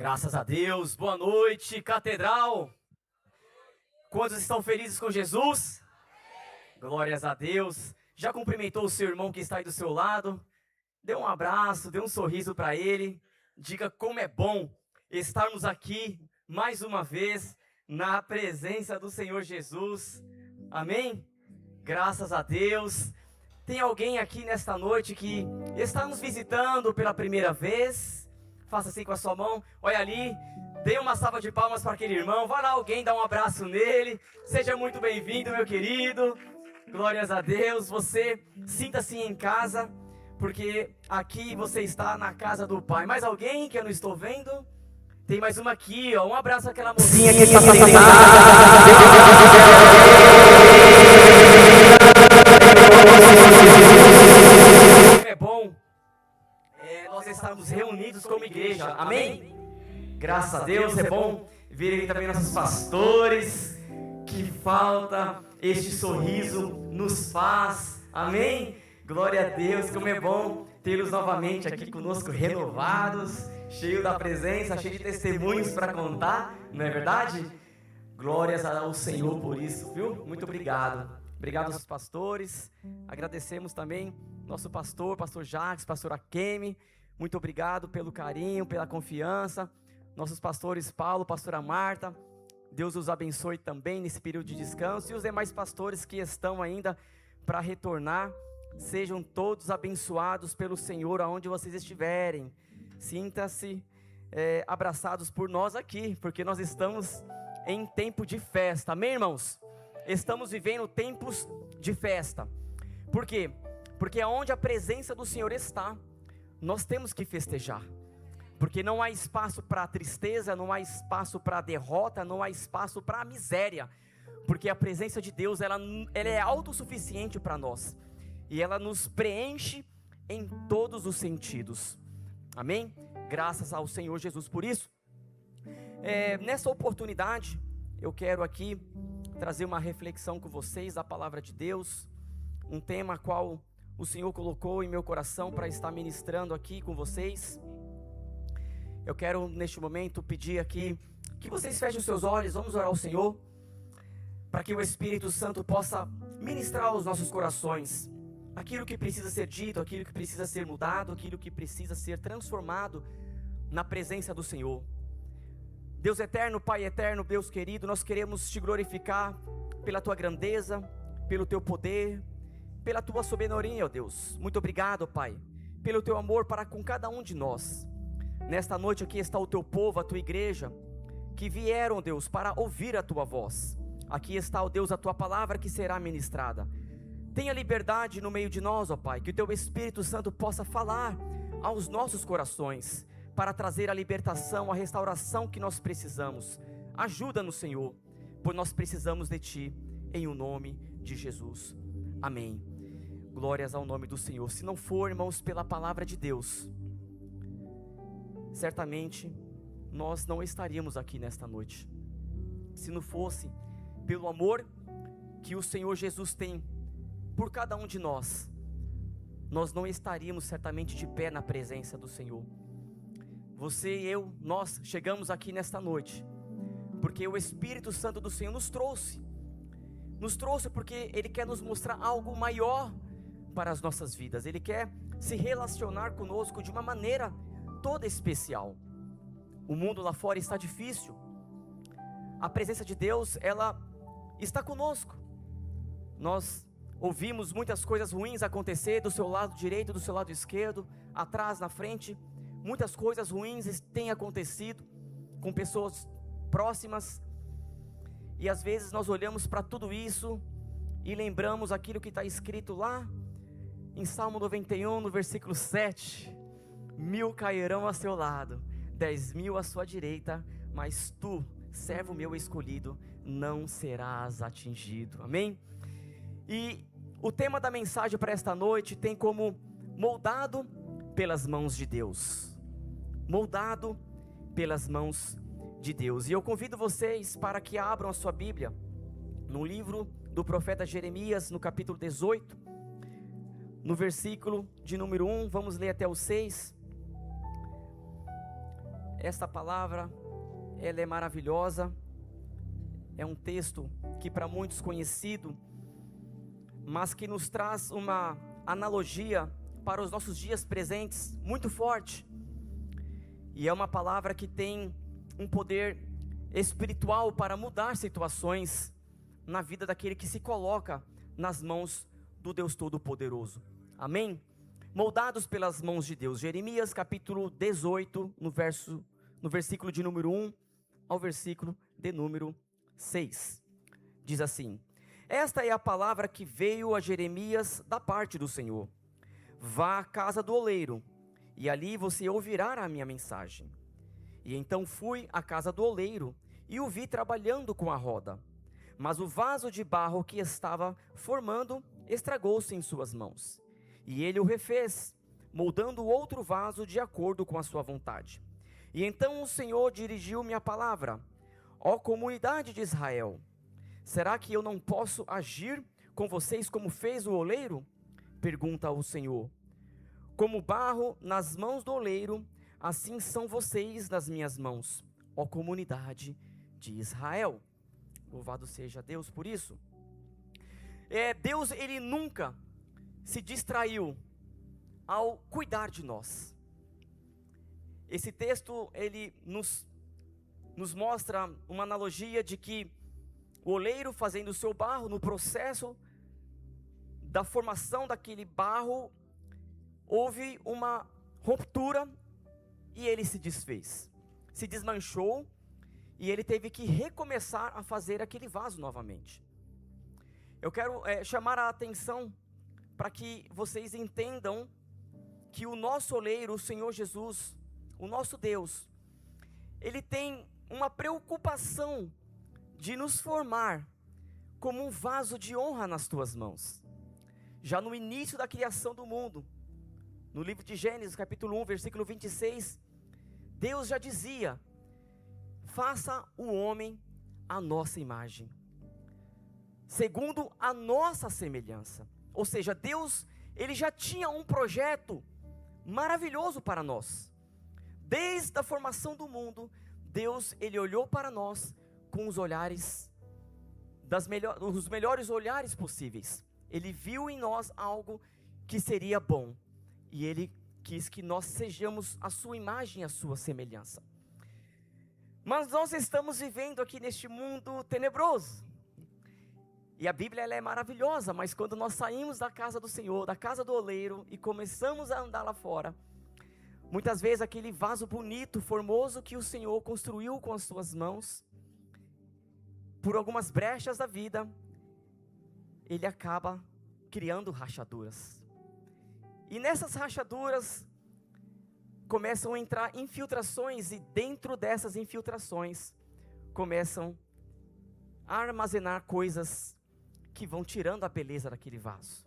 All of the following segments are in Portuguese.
Graças a Deus, boa noite, Catedral. Quantos estão felizes com Jesus? Glórias a Deus. Já cumprimentou o seu irmão que está aí do seu lado? Dê um abraço, dê um sorriso para ele. Diga como é bom estarmos aqui mais uma vez na presença do Senhor Jesus. Amém? Graças a Deus. Tem alguém aqui nesta noite que está nos visitando pela primeira vez? Faça assim com a sua mão, olha ali, dê uma salva de palmas para aquele irmão, vai lá alguém dar um abraço nele, seja muito bem-vindo, meu querido, glórias a Deus, você sinta-se em casa, porque aqui você está na casa do Pai. Mais alguém que eu não estou vendo? Tem mais uma aqui, ó, um abraço àquela mocinha que está é bom nós estarmos reunidos como igreja, amém? Graças a Deus, é bom ver aqui também nossos pastores, que falta este sorriso nos faz, amém? Glória a Deus, como é bom tê-los novamente aqui conosco, renovados, cheio da presença, cheio de testemunhos para contar, não é verdade? Glórias ao Senhor por isso, viu? Muito obrigado. Obrigado aos pastores, agradecemos também nosso pastor Jacques, pastor Akemi, muito obrigado pelo carinho, pela confiança, nossos pastores Paulo, pastora Marta, Deus os abençoe também nesse período de descanso, e os demais pastores que estão ainda para retornar, sejam todos abençoados pelo Senhor aonde vocês estiverem, sinta-se abraçados por nós aqui, porque nós estamos em tempo de festa, amém, irmãos? Estamos vivendo tempos de festa. Por quê? Porque onde a presença do Senhor está, nós temos que festejar. Porque não há espaço para a tristeza, não há espaço para a derrota, não há espaço para a miséria. Porque a presença de Deus, ela é autossuficiente para nós. E ela nos preenche em todos os sentidos. Amém? Graças ao Senhor Jesus por isso. Nessa oportunidade, eu quero aqui trazer uma reflexão com vocês da palavra de Deus, um tema qual o Senhor colocou em meu coração para estar ministrando aqui com vocês. Eu quero neste momento pedir aqui que vocês fechem os seus olhos, vamos orar ao Senhor, para que o Espírito Santo possa ministrar aos nossos corações, aquilo que precisa ser dito, aquilo que precisa ser mudado, aquilo que precisa ser transformado na presença do Senhor. Deus eterno, Pai eterno, Deus querido, nós queremos te glorificar pela tua grandeza, pelo teu poder, pela tua soberania, ó Deus. Muito obrigado, Pai, pelo teu amor para com cada um de nós. Nesta noite aqui está o teu povo, a tua igreja, que vieram, Deus, para ouvir a tua voz. Aqui está, ó Deus, a tua palavra que será ministrada. Tenha liberdade no meio de nós, ó Pai, que o teu Espírito Santo possa falar aos nossos corações, para trazer a libertação, a restauração que nós precisamos. Ajuda-nos, Senhor, pois nós precisamos de Ti, em o nome de Jesus, amém. Glórias ao nome do Senhor. Se não for, irmãos, pela palavra de Deus, certamente nós não estaríamos aqui nesta noite. Se não fosse pelo amor que o Senhor Jesus tem por cada um de nós, nós não estaríamos certamente de pé na presença do Senhor. Você e eu, nós chegamos aqui nesta noite porque o Espírito Santo do Senhor nos trouxe porque Ele quer nos mostrar algo maior para as nossas vidas. Ele quer se relacionar conosco de uma maneira toda especial. O mundo lá fora está difícil, a presença de Deus, ela está conosco. Nós ouvimos muitas coisas ruins acontecer do seu lado direito, do seu lado esquerdo, atrás, na frente. Muitas coisas ruins têm acontecido com pessoas próximas, e às vezes nós olhamos para tudo isso e lembramos aquilo que está escrito lá em Salmo 91, no versículo 7: 1000 cairão a seu lado, 10.000 à sua direita, mas tu, servo meu escolhido, não serás atingido. Amém? E o tema da mensagem para esta noite tem como moldado pelas mãos de Deus. Moldado pelas mãos de Deus. E eu convido vocês para que abram a sua Bíblia no livro do profeta Jeremias, no capítulo 18, no versículo de número 1, vamos ler até o 6. Esta palavra, ela é maravilhosa. É um texto que para muitos conhecido, mas que nos traz uma analogia para os nossos dias presentes muito forte. E é uma palavra que tem um poder espiritual para mudar situações na vida daquele que se coloca nas mãos do Deus Todo-Poderoso. Amém? Moldados pelas mãos de Deus. Jeremias capítulo 18, no versículo de número 1 ao versículo de número 6. Diz assim: esta é a palavra que veio a Jeremias da parte do Senhor. Vá à casa do oleiro, e ali você ouvirá a minha mensagem. E então fui à casa do oleiro, e o vi trabalhando com a roda. Mas o vaso de barro que estava formando estragou-se em suas mãos. E ele o refez, moldando outro vaso de acordo com a sua vontade. E então o Senhor dirigiu-me a palavra: ó comunidade de Israel, será que eu não posso agir com vocês como fez o oleiro? Pergunta o Senhor. Como barro nas mãos do oleiro, assim são vocês nas minhas mãos, ó comunidade de Israel. Louvado seja Deus por isso. Deus, ele nunca se distraiu ao cuidar de nós. Esse texto, ele nos mostra uma analogia de que o oleiro fazendo o seu barro, no processo da formação daquele barro, houve uma ruptura e ele se desfez, se desmanchou, e ele teve que recomeçar a fazer aquele vaso novamente. Eu quero chamar a atenção para que vocês entendam que o nosso oleiro, o Senhor Jesus, o nosso Deus, ele tem uma preocupação de nos formar como um vaso de honra nas tuas mãos. Já no início da criação do mundo, no livro de Gênesis, capítulo 1, versículo 26, Deus já dizia: faça o homem à nossa imagem, segundo a nossa semelhança. Ou seja, Deus, ele já tinha um projeto maravilhoso para nós. Desde a formação do mundo, Deus, ele olhou para nós com os olhares, os melhores olhares possíveis. Ele viu em nós algo que seria bom, e ele quis que nós sejamos a sua imagem, a sua semelhança. Mas nós estamos vivendo aqui neste mundo tenebroso, e a Bíblia, ela é maravilhosa, mas quando nós saímos da casa do Senhor, da casa do oleiro, e começamos a andar lá fora, muitas vezes aquele vaso bonito, formoso, que o Senhor construiu com as suas mãos, por algumas brechas da vida, ele acaba criando rachaduras. E nessas rachaduras começam a entrar infiltrações, e dentro dessas infiltrações começam a armazenar coisas que vão tirando a beleza daquele vaso.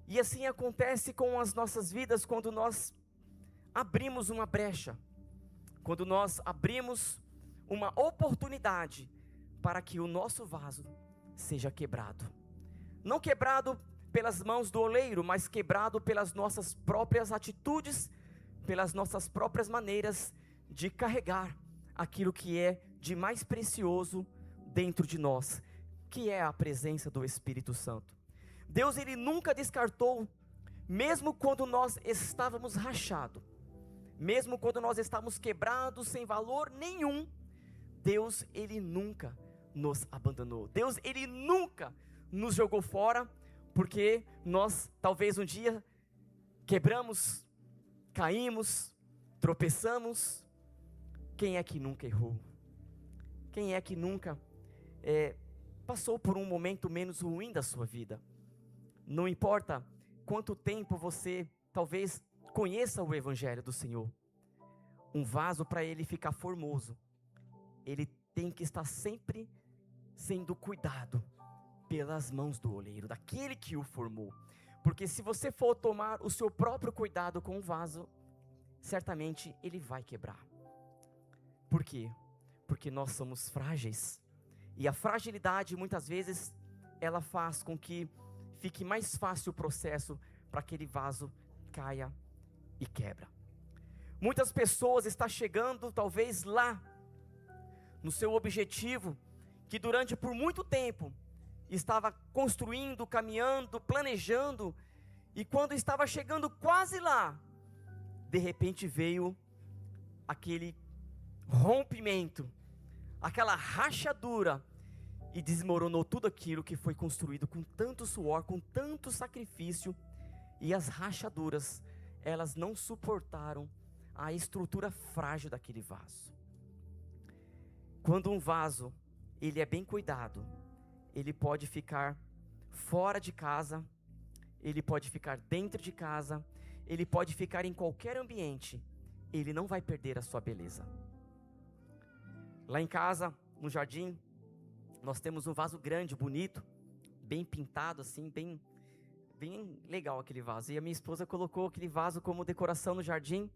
E assim acontece com as nossas vidas quando nós abrimos uma brecha, quando nós abrimos uma oportunidade para que o nosso vaso seja quebrado. Não quebrado pelas mãos do oleiro, mas quebrado pelas nossas próprias atitudes, pelas nossas próprias maneiras de carregar aquilo que é de mais precioso dentro de nós, que é a presença do Espírito Santo. Deus, ele nunca descartou, mesmo quando nós estávamos rachados, mesmo quando nós estávamos quebrados, sem valor nenhum, Deus, ele nunca nos abandonou. Deus, ele nunca nos jogou fora, porque nós talvez um dia quebramos, caímos, tropeçamos. Quem é que nunca errou? Quem é que nunca passou por um momento menos ruim da sua vida? Não importa quanto tempo você talvez conheça o Evangelho do Senhor, um vaso, para ele ficar formoso, ele tem que estar sempre sendo cuidado pelas mãos do oleiro, daquele que o formou. Porque se você for tomar o seu próprio cuidado com o vaso, certamente ele vai quebrar. Por quê? Porque nós somos frágeis, e a fragilidade muitas vezes ela faz com que fique mais fácil o processo para aquele vaso caia e quebra. Muitas pessoas estão chegando talvez lá, no seu objetivo, que durante por muito tempo estava construindo, caminhando, planejando, e quando estava chegando quase lá, de repente veio aquele rompimento, aquela rachadura, e desmoronou tudo aquilo que foi construído com tanto suor, com tanto sacrifício, e as rachaduras, elas não suportaram a estrutura frágil daquele vaso. Quando um vaso, ele é bem cuidado, ele pode ficar fora de casa, ele pode ficar dentro de casa, ele pode ficar em qualquer ambiente, ele não vai perder a sua beleza. Lá em casa, no jardim, nós temos um vaso grande, bonito, bem pintado assim, bem legal aquele vaso. E a minha esposa colocou aquele vaso como decoração no jardim.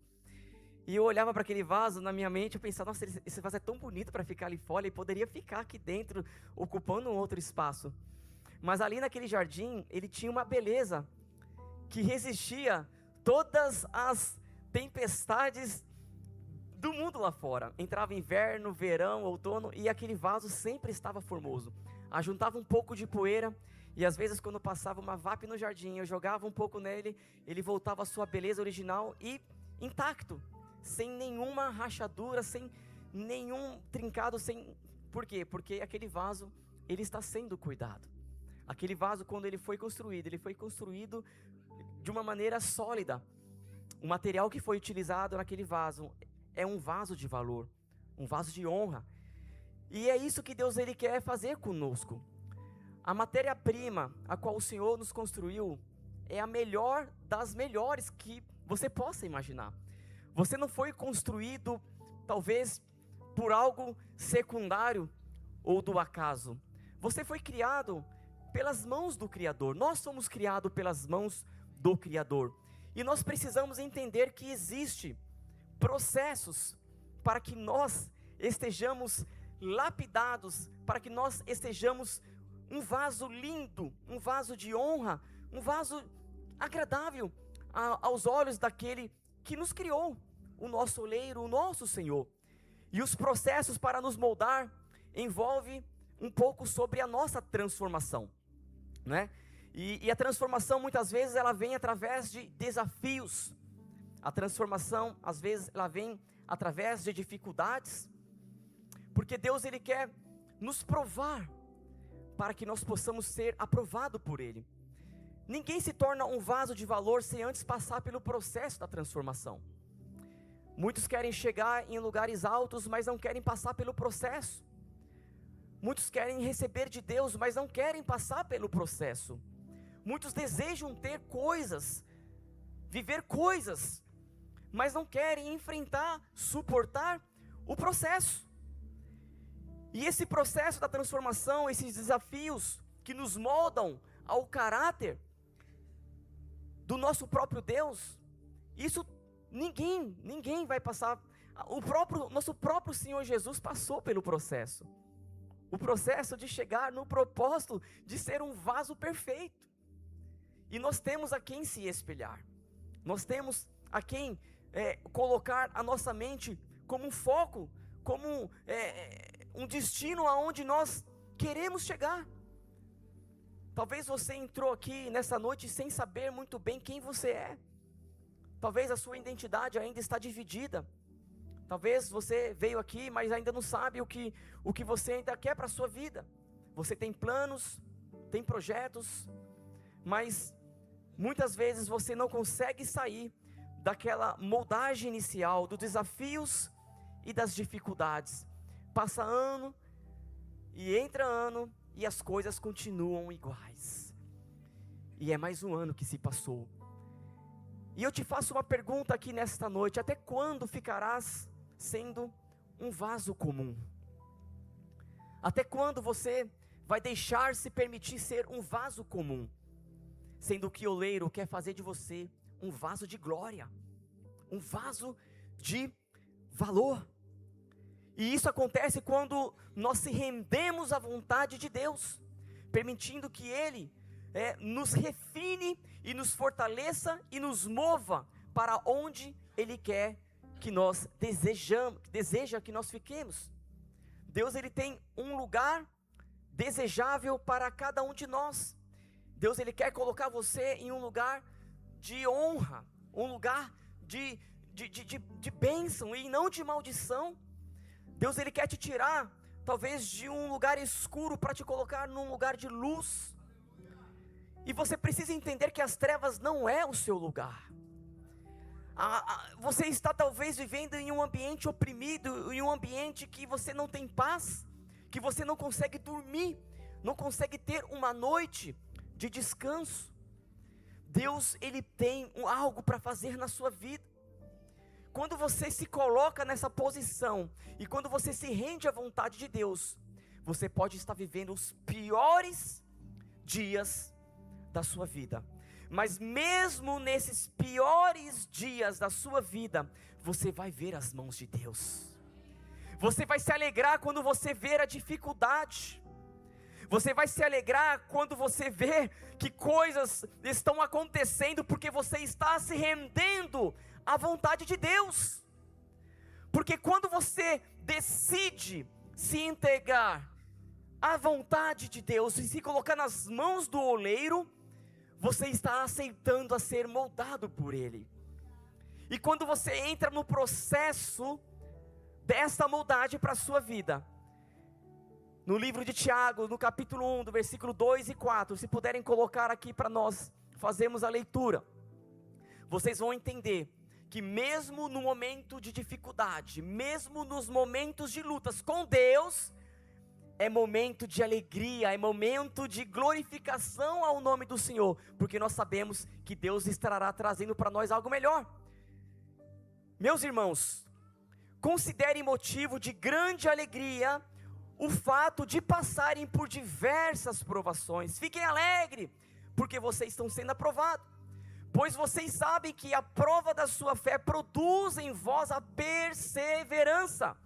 E eu olhava para aquele vaso, na minha mente eu pensava, nossa, esse vaso é tão bonito para ficar ali fora, e poderia ficar aqui dentro, ocupando um outro espaço. Mas ali naquele jardim, ele tinha uma beleza que resistia todas as tempestades do mundo lá fora. Entrava inverno, verão, outono, e aquele vaso sempre estava formoso. Ajuntava um pouco de poeira, e às vezes quando passava uma vape no jardim, eu jogava um pouco nele, ele voltava à sua beleza original e intacto, sem nenhuma rachadura, sem nenhum trincado, Por quê? Porque aquele vaso, ele está sendo cuidado. Aquele vaso, quando ele foi construído de uma maneira sólida. O material que foi utilizado naquele vaso é um vaso de valor, um vaso de honra. E é isso que Deus ele quer fazer conosco. A matéria-prima a qual o Senhor nos construiu é a melhor das melhores que você possa imaginar. Você não foi construído talvez por algo secundário ou do acaso. Você foi criado pelas mãos do Criador. Nós somos criados pelas mãos do Criador. E nós precisamos entender que existe processos para que nós estejamos lapidados, para que nós estejamos um vaso lindo, um vaso de honra, um vaso agradável aos olhos daquele que nos criou, o nosso oleiro, o nosso Senhor. E os processos para nos moldar envolve um pouco sobre a nossa transformação, né? E a transformação muitas vezes ela vem através de desafios. A transformação às vezes ela vem através de dificuldades, porque Deus ele quer nos provar para que nós possamos ser aprovados por Ele. Ninguém se torna um vaso de valor sem antes passar pelo processo da transformação. Muitos querem chegar em lugares altos, mas não querem passar pelo processo. Muitos querem receber de Deus, mas não querem passar pelo processo. Muitos desejam ter coisas, viver coisas, mas não querem enfrentar, suportar o processo. E esse processo da transformação, esses desafios que nos moldam ao caráter do nosso próprio Deus, isso ninguém vai passar. Nosso próprio Senhor Jesus passou pelo processo. O processo de chegar no propósito de ser um vaso perfeito. E nós temos a quem se espelhar. Nós temos a quem colocar a nossa mente como um foco, como um destino aonde nós queremos chegar. Talvez você entrou aqui nessa noite sem saber muito bem quem você é. Talvez a sua identidade ainda está dividida. Talvez você veio aqui, mas ainda não sabe o que você ainda quer para a sua vida. Você tem planos, tem projetos, mas muitas vezes você não consegue sair daquela moldagem inicial, dos desafios e das dificuldades. Passa ano e entra ano e as coisas continuam iguais. E é mais um ano que se passou. E eu te faço uma pergunta aqui nesta noite: até quando ficarás sendo um vaso comum? Até quando você vai deixar se permitir ser um vaso comum? Sendo que o oleiro quer fazer de você um vaso de glória, um vaso de valor. E isso acontece quando nós se rendemos à vontade de Deus, permitindo que Ele nos refine e nos fortaleça e nos mova para onde Ele quer que deseja que nós fiquemos. Deus, ele tem um lugar desejável para cada um de nós. Deus, ele quer colocar você em um lugar de honra, um lugar de bênção e não de maldição. Deus, ele quer te tirar talvez de um lugar escuro para te colocar num lugar de luz. E você precisa entender que as trevas não é o seu lugar. Você está talvez vivendo em um ambiente oprimido, em um ambiente que você não tem paz, que você não consegue dormir, não consegue ter uma noite de descanso. Deus, ele tem algo para fazer na sua vida. Quando você se coloca nessa posição e quando você se rende à vontade de Deus, você pode estar vivendo os piores dias da sua vida. Mas mesmo nesses piores dias da sua vida, você vai ver as mãos de Deus. Você vai se alegrar quando você ver a dificuldade. Você vai se alegrar quando você vê que coisas estão acontecendo, porque você está se rendendo à vontade de Deus. Porque quando você decide se entregar à vontade de Deus e se colocar nas mãos do oleiro, você está aceitando a ser moldado por Ele. E quando você entra no processo desta moldagem para a sua vida, no livro de Tiago, no capítulo 1, do versículo 2 e 4, se puderem colocar aqui para nós fazermos a leitura, vocês vão entender que mesmo no momento de dificuldade, mesmo nos momentos de lutas com Deus, é momento de alegria, é momento de glorificação ao nome do Senhor, porque nós sabemos que Deus estará trazendo para nós algo melhor. Meus irmãos, considerem motivo de grande alegria o fato de passarem por diversas provações. Fiquem alegres, porque vocês estão sendo aprovados, pois vocês sabem que a prova da sua fé produz em vós a perseverança,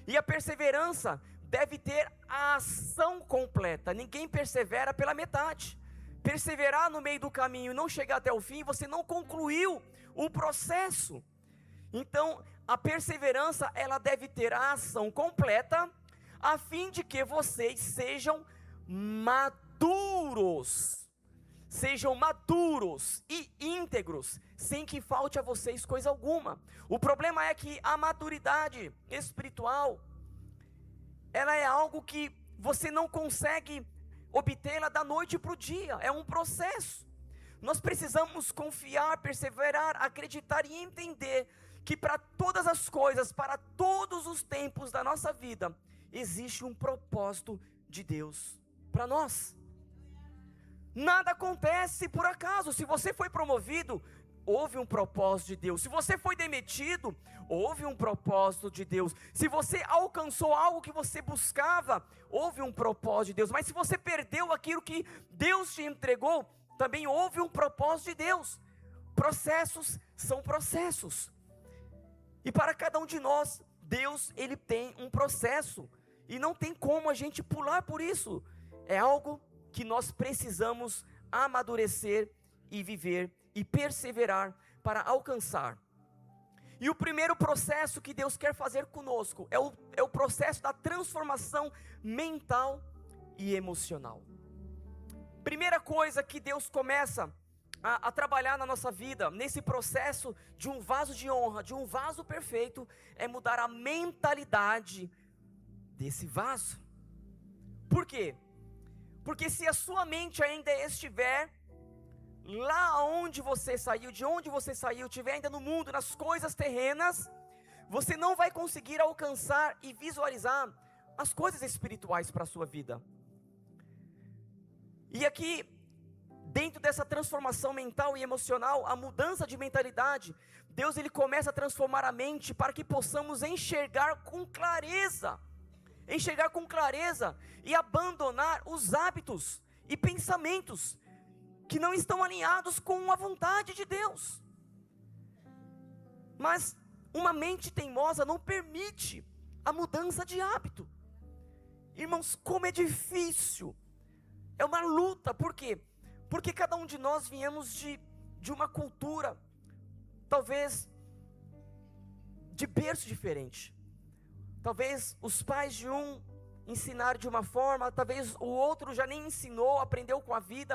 e a perseverança deve ter a ação completa. Ninguém persevera pela metade. Perseverar no meio do caminho e não chegar até o fim, você não concluiu o processo. Então, a perseverança, ela deve ter a ação completa, a fim de que vocês sejam maduros e íntegros, sem que falte a vocês coisa alguma. O problema é que a maturidade espiritual, ela é algo que você não consegue obtê-la da noite para o dia, é um processo. Nós precisamos confiar, perseverar, acreditar e entender que para todas as coisas, para todos os tempos da nossa vida, existe um propósito de Deus para nós. Nada acontece por acaso. Se você foi promovido, houve um propósito de Deus. Se você foi demitido, houve um propósito de Deus. Se você alcançou algo que você buscava, houve um propósito de Deus. Mas se você perdeu aquilo que Deus te entregou, também houve um propósito de Deus. Processos são processos. E para cada um de nós, Deus, ele tem um processo. E não tem como a gente pular por isso. É algo que nós precisamos amadurecer e viver e perseverar para alcançar. E o primeiro processo que Deus quer fazer conosco é o processo da transformação mental e emocional. Primeira coisa que Deus começa a trabalhar na nossa vida, nesse processo de um vaso de honra, de um vaso perfeito, é mudar a mentalidade desse vaso. Por quê? Porque se a sua mente ainda estiver lá onde você saiu, de onde você saiu, estiver ainda no mundo, nas coisas terrenas, você não vai conseguir alcançar e visualizar as coisas espirituais para a sua vida. E aqui, dentro dessa transformação mental e emocional, a mudança de mentalidade, Deus, ele começa a transformar a mente para que possamos enxergar com clareza e abandonar os hábitos e pensamentos que não estão alinhados com a vontade de Deus. Mas uma mente teimosa não permite a mudança de hábito. Irmãos, como é difícil, é uma luta. Por quê? Porque cada um de nós viemos de uma cultura, talvez de berço diferente. Talvez os pais de um ensinaram de uma forma, talvez o outro já nem ensinou, aprendeu com a vida.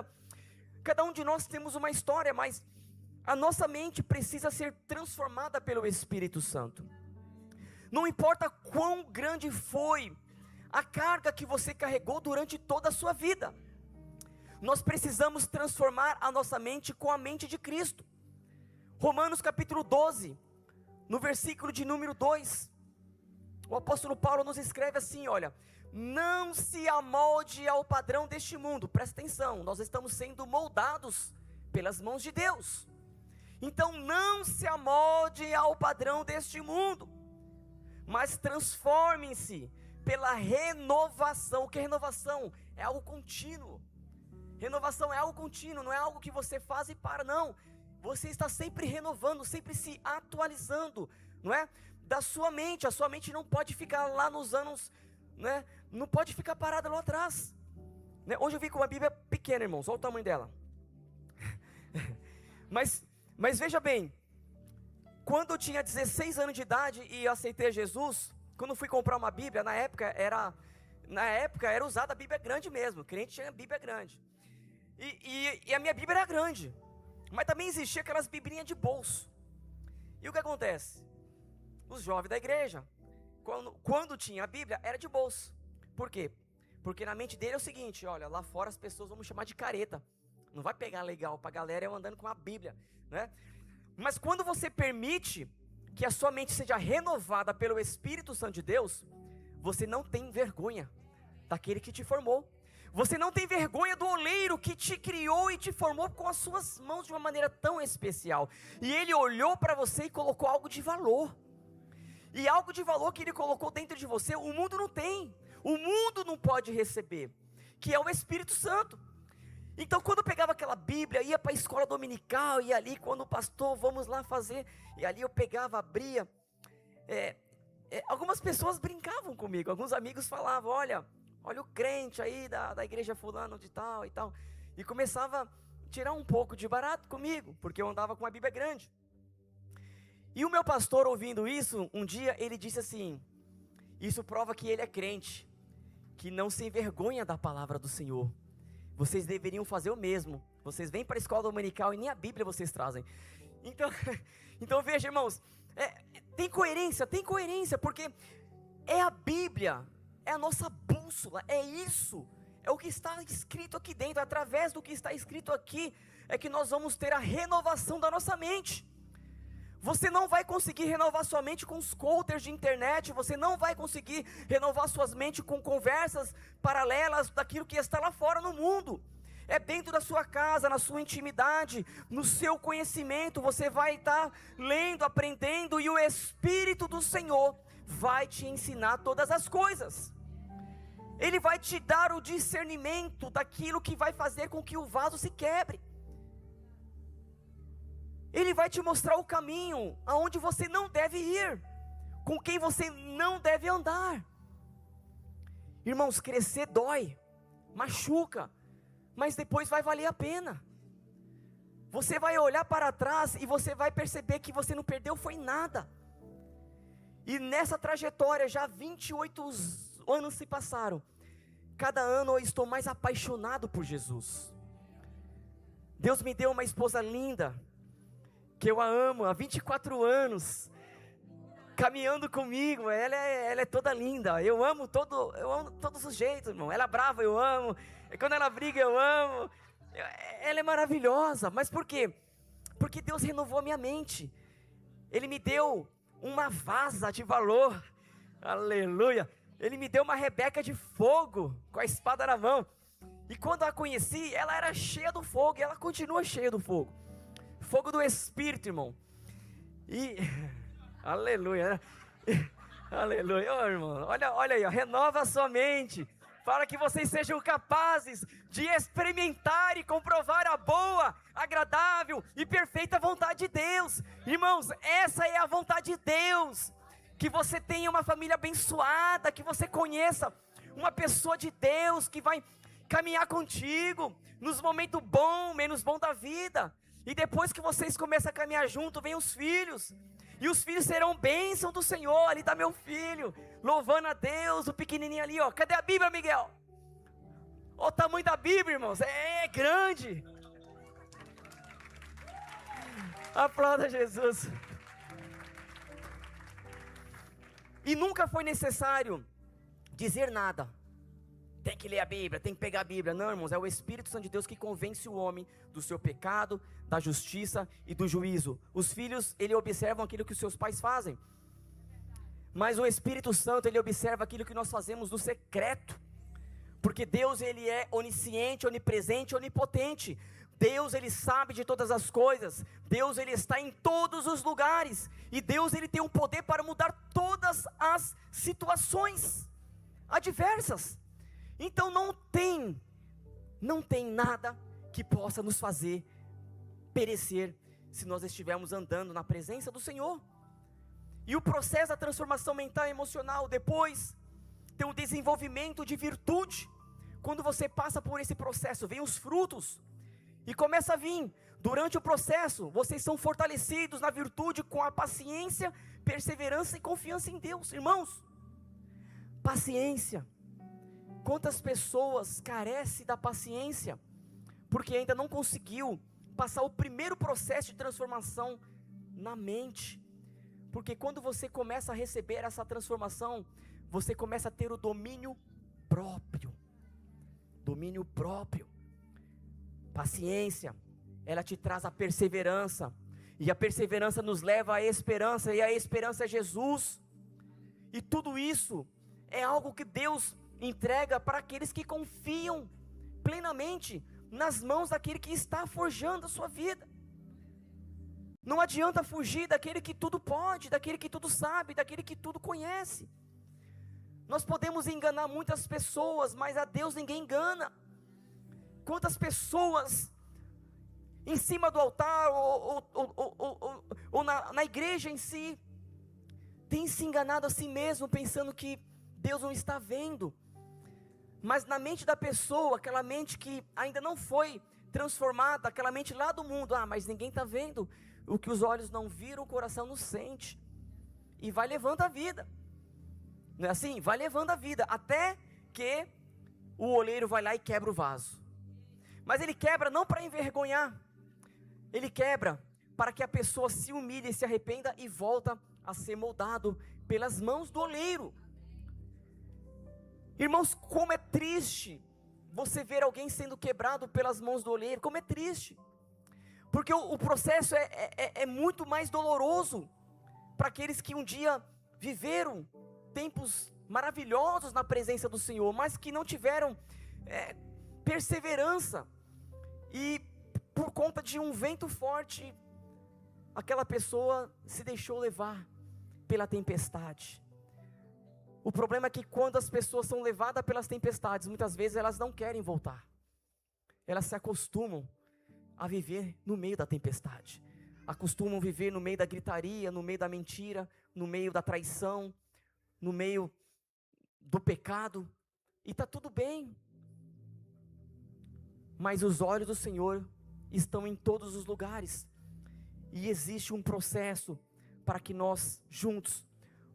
Cada um de nós temos uma história, mas a nossa mente precisa ser transformada pelo Espírito Santo. Não importa quão grande foi a carga que você carregou durante toda a sua vida, nós precisamos transformar a nossa mente com a mente de Cristo. Romanos capítulo 12, no versículo de número 2, o apóstolo Paulo nos escreve assim, olha: não se amolde ao padrão deste mundo. Presta atenção, nós estamos sendo moldados pelas mãos de Deus. Então não se amolde ao padrão deste mundo, mas transformem-se pela renovação. O que é renovação? É algo contínuo. Renovação é algo contínuo, não é algo que você faz e para, não. Você está sempre renovando, sempre se atualizando, não é? Da sua mente. A sua mente não pode ficar lá nos anos, né? Não pode ficar parada lá atrás, né? Hoje eu vim com uma Bíblia pequena, irmãos, olha o tamanho dela. mas veja bem, quando eu tinha 16 anos de idade e aceitei Jesus, quando fui comprar uma Bíblia, na época era usada a Bíblia grande mesmo, o crente tinha Bíblia grande, e a minha Bíblia era grande, mas também existia aquelas biblinhas de bolso. E o que acontece? Os jovens da igreja, quando tinha a Bíblia, era de bolso. Por quê? Porque na mente dele é o seguinte: olha, lá fora as pessoas vão me chamar de careta, não vai pegar legal pra galera eu andando com a Bíblia, né? Mas quando você permite que a sua mente seja renovada pelo Espírito Santo de Deus, você não tem vergonha daquele que te formou. Você não tem vergonha do oleiro que te criou e te formou com as suas mãos de uma maneira tão especial. E ele olhou para você e colocou algo de valor. E algo de valor que ele colocou dentro de você, o mundo não tem. O mundo não pode receber, que é o Espírito Santo. Então quando eu pegava aquela Bíblia, ia para a escola dominical, e ali quando o pastor, vamos lá fazer, e ali eu pegava, abria, algumas pessoas brincavam comigo, alguns amigos falavam, olha o crente aí da igreja fulano de tal e tal, e começava a tirar um pouco de barato comigo, porque eu andava com uma Bíblia grande. E o meu pastor, ouvindo isso, um dia ele disse assim: isso prova que ele é crente, que não se envergonha da palavra do Senhor. Vocês deveriam fazer o mesmo. Vocês vêm para a escola dominical e nem a Bíblia vocês trazem. Então veja, irmãos, tem coerência, porque é a Bíblia, é a nossa bússola, é isso, é o que está escrito aqui dentro. Através do que está escrito aqui, é que nós vamos ter a renovação da nossa mente. Você não vai conseguir renovar sua mente com os couters de internet, você não vai conseguir renovar suas mentes com conversas paralelas daquilo que está lá fora no mundo. É dentro da sua casa, na sua intimidade, no seu conhecimento, você vai estar lendo, aprendendo, e o Espírito do Senhor vai te ensinar todas as coisas. Ele vai te dar o discernimento daquilo que vai fazer com que o vaso se quebre. Ele vai te mostrar o caminho aonde você não deve ir, com quem você não deve andar. Irmãos, crescer dói, machuca, mas depois vai valer a pena. Você vai olhar para trás e você vai perceber que você não perdeu foi nada. E nessa trajetória, já 28 anos se passaram. Cada ano eu estou mais apaixonado por Jesus. Deus me deu uma esposa linda, que eu a amo há 24 anos, caminhando comigo. Ela é toda linda. Eu amo todos os jeitos, irmão. Ela é brava, eu amo. E quando ela briga, eu amo. Ela é maravilhosa. Mas por quê? Porque Deus renovou a minha mente. Ele me deu uma vasa de valor. Aleluia. Ele me deu uma Rebeca de fogo, com a espada na mão. E quando a conheci, ela era cheia do fogo, e ela continua cheia do fogo. Fogo do Espírito, irmão. E aleluia, né? Aleluia, oh, irmão. Olha aí, ó. Renova a sua mente, para que vocês sejam capazes de experimentar e comprovar a boa, agradável e perfeita vontade de Deus. Irmãos, essa é a vontade de Deus. Que você tenha uma família abençoada, que você conheça uma pessoa de Deus que vai caminhar contigo nos momentos bons, menos bons da vida. E depois que vocês começam a caminhar junto, vem os filhos. E os filhos serão bênção do Senhor. Ali está meu filho, louvando a Deus, o pequenininho ali, ó. Cadê a Bíblia, Miguel? Olha o tamanho da Bíblia, irmãos, é grande. Aplauda Jesus. E nunca foi necessário dizer nada. Tem que ler a Bíblia, tem que pegar a Bíblia. Não, irmãos, é o Espírito Santo de Deus que convence o homem do seu pecado, da justiça e do juízo. Os filhos, ele observam aquilo que os seus pais fazem. Mas o Espírito Santo, ele observa aquilo que nós fazemos no secreto. Porque Deus, ele é onisciente, onipresente, onipotente. Deus, ele sabe de todas as coisas. Deus, ele está em todos os lugares. E Deus, ele tem um poder para mudar todas as situações adversas. Então não tem nada que possa nos fazer perecer se nós estivermos andando na presença do Senhor. E o processo da transformação mental e emocional, depois tem um desenvolvimento de virtude. Quando você passa por esse processo, vem os frutos, e começa a vir, durante o processo, vocês são fortalecidos na virtude com a paciência, perseverança e confiança em Deus. Irmãos, paciência. Quantas pessoas carecem da paciência, porque ainda não conseguiu passar o primeiro processo de transformação na mente. Porque quando você começa a receber essa transformação, você começa a ter o domínio próprio. Domínio próprio. Paciência, ela te traz a perseverança. E a perseverança nos leva à esperança, e a esperança é Jesus. E tudo isso é algo que Deus entrega para aqueles que confiam plenamente nas mãos daquele que está forjando a sua vida. Não adianta fugir daquele que tudo pode, daquele que tudo sabe, daquele que tudo conhece. Nós podemos enganar muitas pessoas, mas a Deus ninguém engana. Quantas pessoas em cima do altar ou na igreja em si têm se enganado a si mesmo, pensando que Deus não está vendo. Mas na mente da pessoa, aquela mente que ainda não foi transformada, aquela mente lá do mundo, mas ninguém está vendo. O que os olhos não viram, o coração não sente. E vai levando a vida. Não é assim? Vai levando a vida, até que o oleiro vai lá e quebra o vaso. Mas ele quebra não para envergonhar. Ele quebra para que a pessoa se humilhe, se arrependa e volta a ser moldado pelas mãos do oleiro. Irmãos, como é triste você ver alguém sendo quebrado pelas mãos do oleiro. Como é triste. Porque o processo é muito mais doloroso para aqueles que um dia viveram tempos maravilhosos na presença do Senhor, mas que não tiveram perseverança. E por conta de um vento forte, aquela pessoa se deixou levar pela tempestade. O problema é que quando as pessoas são levadas pelas tempestades, muitas vezes elas não querem voltar. Elas se acostumam a viver no meio da tempestade. Acostumam viver no meio da gritaria, no meio da mentira, no meio da traição, no meio do pecado. E está tudo bem. Mas os olhos do Senhor estão em todos os lugares. E existe um processo para que nós juntos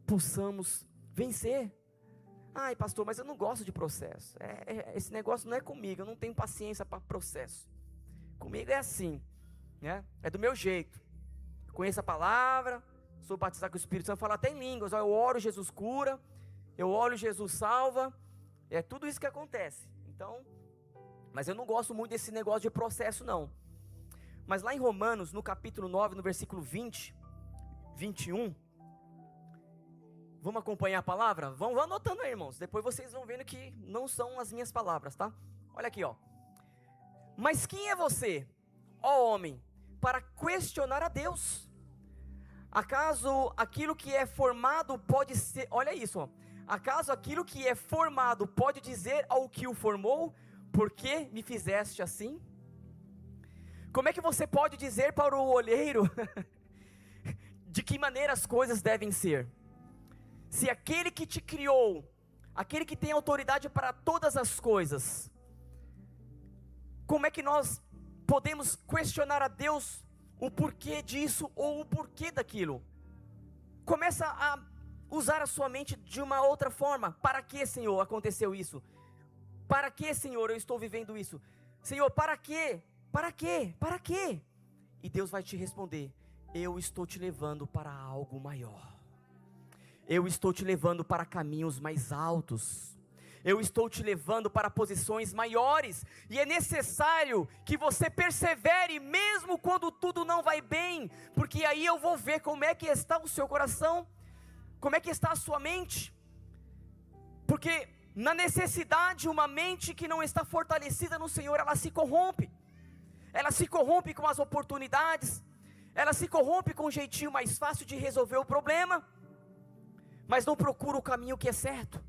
possamos vencer. Ai, pastor, mas eu não gosto de processo. Esse negócio não é comigo, eu não tenho paciência para processo. Comigo é assim, né? É do meu jeito. Eu conheço a palavra, sou batizado com o Espírito Santo, falo até em línguas. Eu oro, Jesus cura. Eu oro, Jesus salva. É tudo isso que acontece. Então, mas eu não gosto muito desse negócio de processo, não. Mas lá em Romanos, no capítulo 9, no versículo 20, 21... Vamos acompanhar a palavra? Vão anotando aí, irmãos. Depois vocês vão vendo que não são as minhas palavras, tá? Olha aqui, ó. Mas quem é você, ó homem, para questionar a Deus? Acaso aquilo que é formado pode ser... Olha isso, ó. Acaso aquilo que é formado pode dizer ao que o formou, por que me fizeste assim? Como é que você pode dizer para o olheiro de que maneira as coisas devem ser? Se aquele que te criou, aquele que tem autoridade para todas as coisas, como é que nós podemos questionar a Deus o porquê disso ou o porquê daquilo. Começa a usar a sua mente de uma outra forma. Para que, Senhor, aconteceu isso? Para que, Senhor, eu estou vivendo isso? Senhor, para quê? Para quê? Para quê? E Deus vai te responder: eu estou te levando para algo maior. Eu estou te levando para caminhos mais altos. Eu estou te levando para posições maiores. E é necessário que você persevere mesmo quando tudo não vai bem. Porque aí eu vou ver como é que está o seu coração. Como é que está a sua mente. Porque na necessidade, uma mente que não está fortalecida no Senhor, ela se corrompe. Ela se corrompe com as oportunidades. Ela se corrompe com um jeitinho mais fácil de resolver o problema. Mas não procura o caminho que é certo.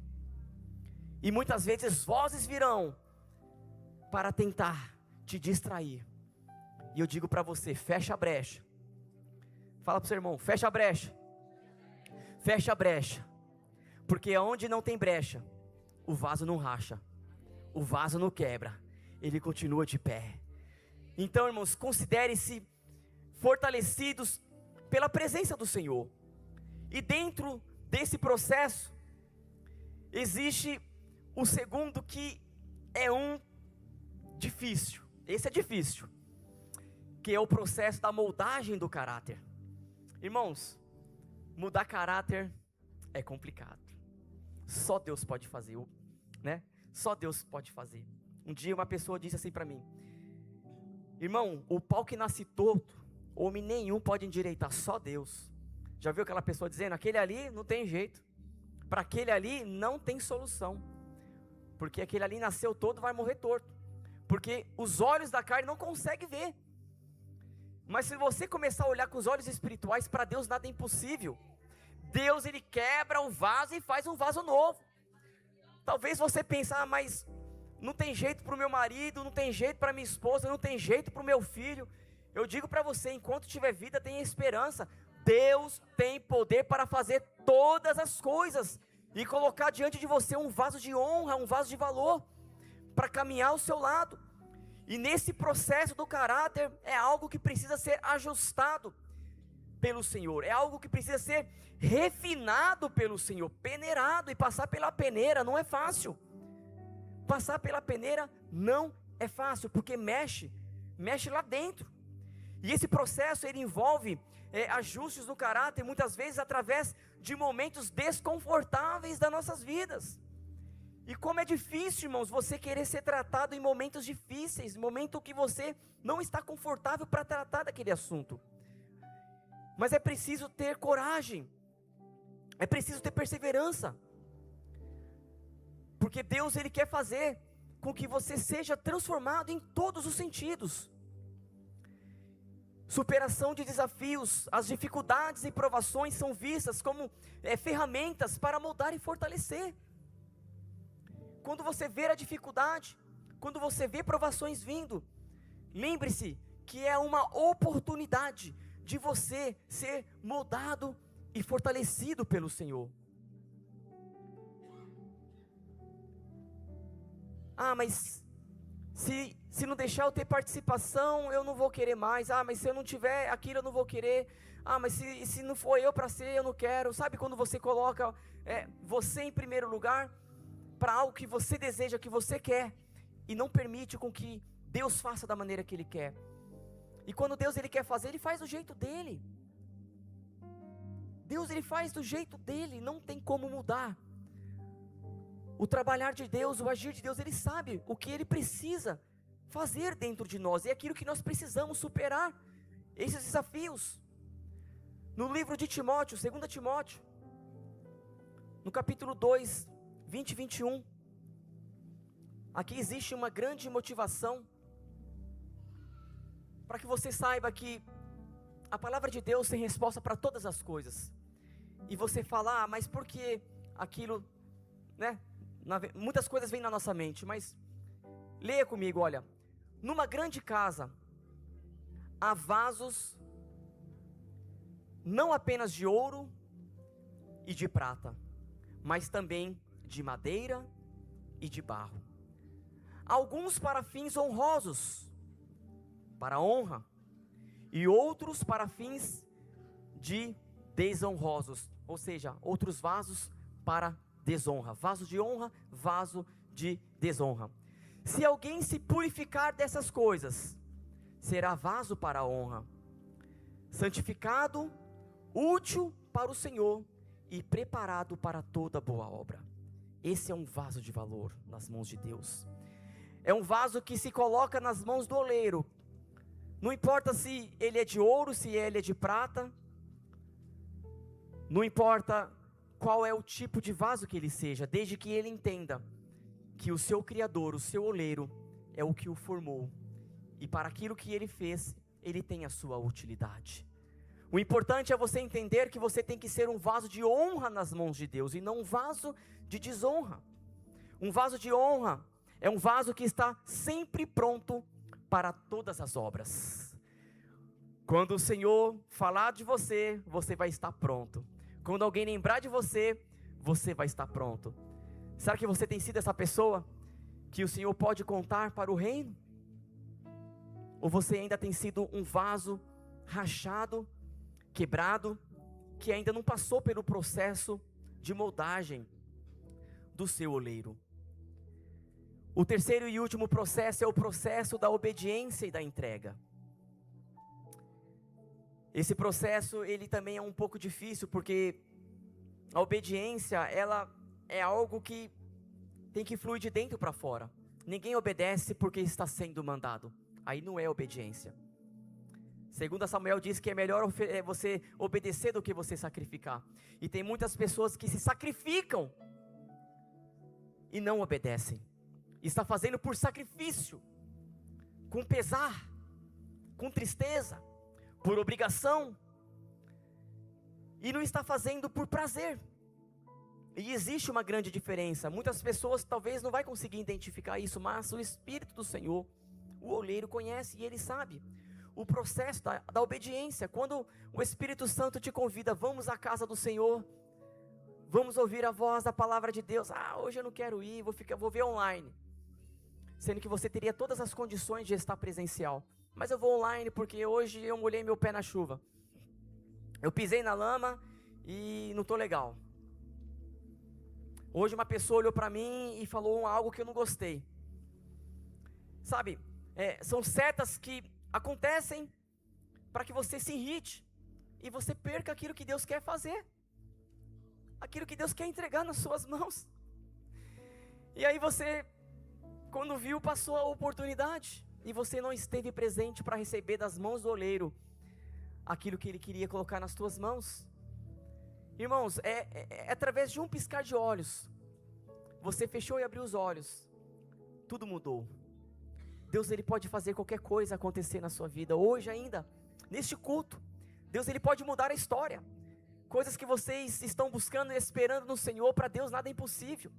E muitas vezes vozes virão para tentar te distrair. E eu digo para você: fecha a brecha. Fala para o seu irmão: fecha a brecha. Fecha a brecha. Porque onde não tem brecha, o vaso não racha, o vaso não quebra, ele continua de pé. Então, irmãos, considere-se fortalecidos pela presença do Senhor. E dentro desse processo, existe o segundo, que é um difícil. Esse é difícil, que é o processo da moldagem do caráter. Irmãos, mudar caráter é complicado. Só Deus pode fazer, né? Só Deus pode fazer. Um dia uma pessoa disse assim para mim: irmão, o pau que nasce torto, homem nenhum pode endireitar, só Deus. Já viu aquela pessoa dizendo: aquele ali não tem jeito, para aquele ali não tem solução, porque aquele ali nasceu todo, vai morrer torto, porque os olhos da carne não conseguem ver. Mas se você começar a olhar com os olhos espirituais, para Deus nada é impossível. Deus, ele quebra o vaso e faz um vaso novo. Talvez você pense: ah, mas não tem jeito para o meu marido, não tem jeito para minha esposa, não tem jeito para o meu filho. Eu digo para você: enquanto tiver vida, tem esperança. Deus tem poder para fazer todas as coisas e colocar diante de você um vaso de honra, um vaso de valor, para caminhar ao seu lado. E nesse processo do caráter, é algo que precisa ser ajustado pelo Senhor, é algo que precisa ser refinado pelo Senhor, peneirado. E passar pela peneira não é fácil. Passar pela peneira não é fácil, porque mexe lá dentro. E esse processo, ele envolve ajustes no caráter, muitas vezes através de momentos desconfortáveis das nossas vidas. E como é difícil, irmãos, você querer ser tratado em momentos difíceis, momento que você não está confortável para tratar daquele assunto. Mas é preciso ter coragem, é preciso ter perseverança, porque Deus, ele quer fazer com que você seja transformado em todos os sentidos. Superação de desafios, as dificuldades e provações são vistas como ferramentas para moldar e fortalecer. Quando você vê a dificuldade, quando você vê provações vindo, lembre-se que é uma oportunidade de você ser moldado e fortalecido pelo Senhor. Ah, mas se não deixar eu ter participação, eu não vou querer mais. Ah, mas se eu não tiver aquilo, eu não vou querer. Ah, mas se não for eu para ser, eu não quero. Sabe quando você coloca você em primeiro lugar, para algo que você deseja, que você quer, e não permite com que Deus faça da maneira que Ele quer. E quando Deus, ele quer fazer, Ele faz do jeito dEle. Deus, ele faz do jeito dEle, não tem como mudar. O trabalhar de Deus, o agir de Deus, Ele sabe o que Ele precisa fazer dentro de nós, e é aquilo que nós precisamos superar, esses desafios. No livro de Timóteo, 2 Timóteo, no capítulo 2, 20 e 21, aqui existe uma grande motivação, para que você saiba que a palavra de Deus tem resposta para todas as coisas. E você fala: ah, mas por que aquilo, né? Muitas coisas vêm na nossa mente, mas leia comigo, olha. Numa grande casa, há vasos, não apenas de ouro e de prata, mas também de madeira e de barro. Alguns para fins honrosos, para honra, e outros para fins de desonrosos, ou seja, outros vasos para desonra. Vaso de honra, vaso de desonra. Se alguém se purificar dessas coisas, será vaso para a honra, santificado, útil para o Senhor e preparado para toda boa obra. Esse é um vaso de valor nas mãos de Deus. É um vaso que se coloca nas mãos do oleiro. Não importa se ele é de ouro, se ele é de prata. Não importa qual é o tipo de vaso que ele seja, desde que ele entenda que o seu Criador, o seu oleiro, é o que o formou. E para aquilo que ele fez, ele tem a sua utilidade. O importante é você entender que você tem que ser um vaso de honra nas mãos de Deus e não um vaso de desonra. Um vaso de honra é um vaso que está sempre pronto para todas as obras. Quando o Senhor falar de você, você vai estar pronto. Quando alguém lembrar de você, você vai estar pronto. Será que você tem sido essa pessoa que o Senhor pode contar para o reino? Ou você ainda tem sido um vaso rachado, quebrado, que ainda não passou pelo processo de moldagem do seu oleiro? O terceiro e último processo é o processo da obediência e da entrega. Esse processo, ele também é um pouco difícil, porque a obediência, ela é algo que tem que fluir de dentro para fora. Ninguém obedece porque está sendo mandado. Aí não é obediência. Segundo Samuel diz que é melhor você obedecer do que você sacrificar. E tem muitas pessoas que se sacrificam e não obedecem. Está fazendo por sacrifício, com pesar, com tristeza, por obrigação, e não está fazendo por prazer. E existe uma grande diferença. Muitas pessoas talvez não vai conseguir identificar isso, mas o Espírito do Senhor, o oleiro, conhece e ele sabe o processo da obediência. Quando o Espírito Santo te convida, vamos à casa do Senhor, vamos ouvir a voz da palavra de Deus. Hoje eu não quero ir, vou ver online. Sendo que você teria todas as condições de estar presencial. Mas eu vou online porque hoje eu molhei meu pé na chuva. Eu pisei na lama e não estou legal. Hoje uma pessoa olhou para mim e falou algo que eu não gostei. Sabe, são setas que acontecem para que você se irrite e você perca aquilo que Deus quer fazer, aquilo que Deus quer entregar nas suas mãos. E aí você, quando viu, passou a oportunidade e você não esteve presente para receber das mãos do oleiro aquilo que ele queria colocar nas tuas mãos. Irmãos, é através de um piscar de olhos. Você fechou e abriu os olhos, tudo mudou. Deus, ele pode fazer qualquer coisa acontecer na sua vida. Hoje ainda, neste culto, Deus, ele pode mudar a história. Coisas que vocês estão buscando e esperando no Senhor, para Deus nada é impossível.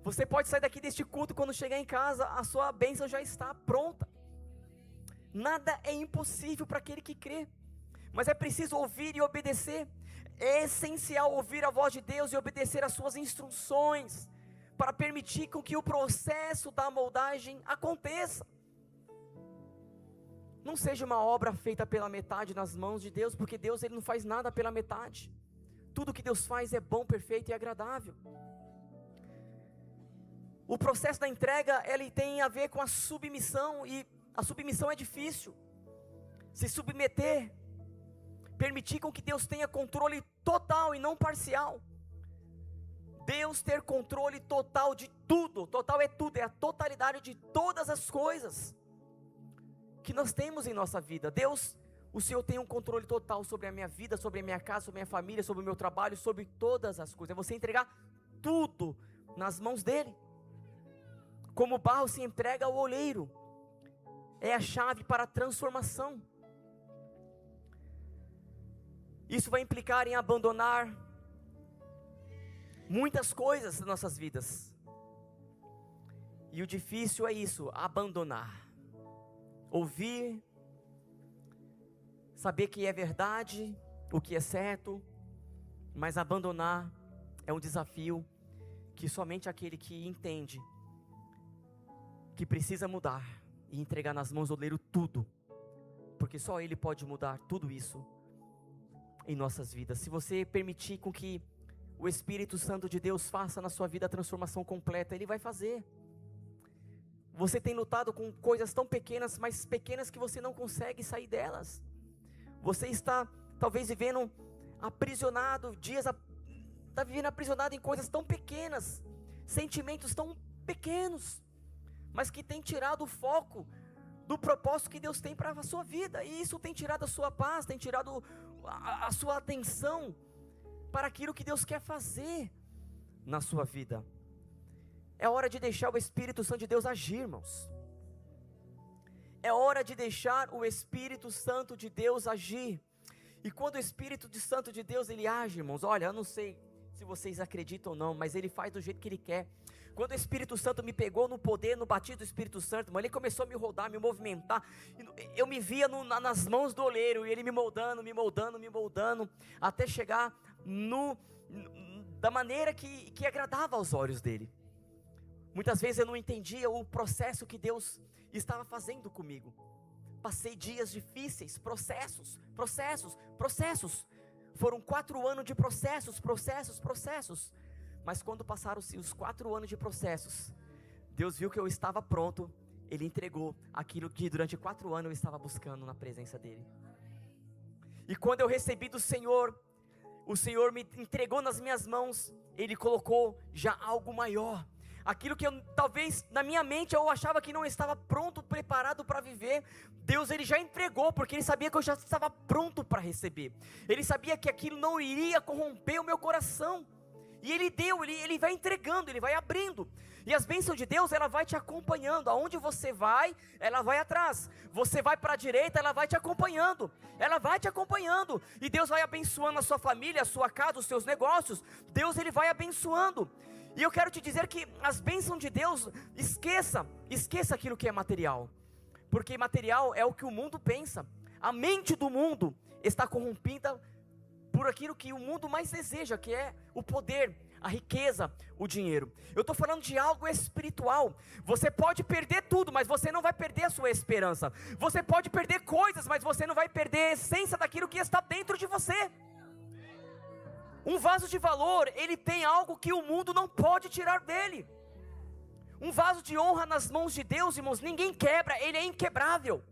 Você pode sair daqui deste culto, quando chegar em casa, a sua bênção já está pronta. Nada é impossível para aquele que crê. Mas é preciso ouvir e obedecer. É essencial ouvir a voz de Deus e obedecer às suas instruções, para permitir com que o processo da moldagem aconteça. Não seja uma obra feita pela metade nas mãos de Deus, porque Deus, ele não faz nada pela metade. Tudo que Deus faz é bom, perfeito e agradável. O processo da entrega, ele tem a ver com a submissão, e a submissão é difícil. Se submeter, permitir com que Deus tenha controle total e não parcial. Deus ter controle total de tudo. Total é tudo, é a totalidade de todas as coisas que nós temos em nossa vida. Deus, o Senhor tem um controle total sobre a minha vida, sobre a minha casa, sobre a minha família, sobre o meu trabalho, sobre todas as coisas. É você entregar tudo nas mãos dEle. Como o barro se entrega ao oleiro, é a chave para a transformação. Isso vai implicar em abandonar muitas coisas nas nossas vidas. E o difícil é isso, abandonar. Ouvir, saber que é verdade, o que é certo, mas abandonar é um desafio que somente aquele que entende que precisa mudar e entregar nas mãos do oleiro tudo, porque só Ele pode mudar tudo isso em nossas vidas. Se você permitir com que o Espírito Santo de Deus faça na sua vida a transformação completa, Ele vai fazer. Você tem lutado com coisas tão pequenas, mas pequenas que você não consegue sair delas. Você está talvez vivendo aprisionado, está vivendo aprisionado em coisas tão pequenas, sentimentos tão pequenos, mas que tem tirado o foco do propósito que Deus tem para a sua vida, e isso tem tirado a sua paz, tem tirado a sua atenção para aquilo que Deus quer fazer na sua vida. É hora de deixar o Espírito Santo de Deus agir, irmãos. É hora de deixar o Espírito Santo de Deus agir. E quando o Espírito Santo de Deus ele age, irmãos, olha, eu não sei se vocês acreditam ou não, mas ele faz do jeito que ele quer. Quando o Espírito Santo me pegou no poder, no batismo do Espírito Santo, irmão, ele começou a me rodar, me movimentar. Eu me via nas mãos do oleiro, e ele me moldando, até chegar da maneira que agradava aos olhos dele. Muitas vezes eu não entendia o processo que Deus estava fazendo comigo. Passei dias difíceis, processos. Foram 4 anos de processos. Mas quando passaram-se os 4 anos de processos, Deus viu que eu estava pronto. Ele entregou aquilo que durante 4 anos eu estava buscando na presença dele. E quando eu recebi do Senhor, o Senhor me entregou nas minhas mãos. Ele colocou já algo maior. Aquilo que talvez na minha mente eu achava que não estava pronto, preparado para viver, Deus ele já entregou, porque Ele sabia que eu já estava pronto para receber. Ele sabia que aquilo não iria corromper o meu coração. E Ele deu, Ele vai entregando, Ele vai abrindo. E as bênçãos de Deus, ela vai te acompanhando. Aonde você vai, ela vai atrás. Você vai para a direita, ela vai te acompanhando. E Deus vai abençoando a sua família, a sua casa, os seus negócios. Deus ele vai abençoando. E eu quero te dizer que as bênçãos de Deus, esqueça aquilo que é material. Porque material é o que o mundo pensa. A mente do mundo está corrompida por aquilo que o mundo mais deseja, que é o poder, a riqueza, o dinheiro. Eu estou falando de algo espiritual. Você pode perder tudo, mas você não vai perder a sua esperança. Você pode perder coisas, mas você não vai perder a essência daquilo que está dentro de você. Um vaso de valor, ele tem algo que o mundo não pode tirar dele. Um vaso de honra nas mãos de Deus, irmãos, ninguém quebra, ele é inquebrável.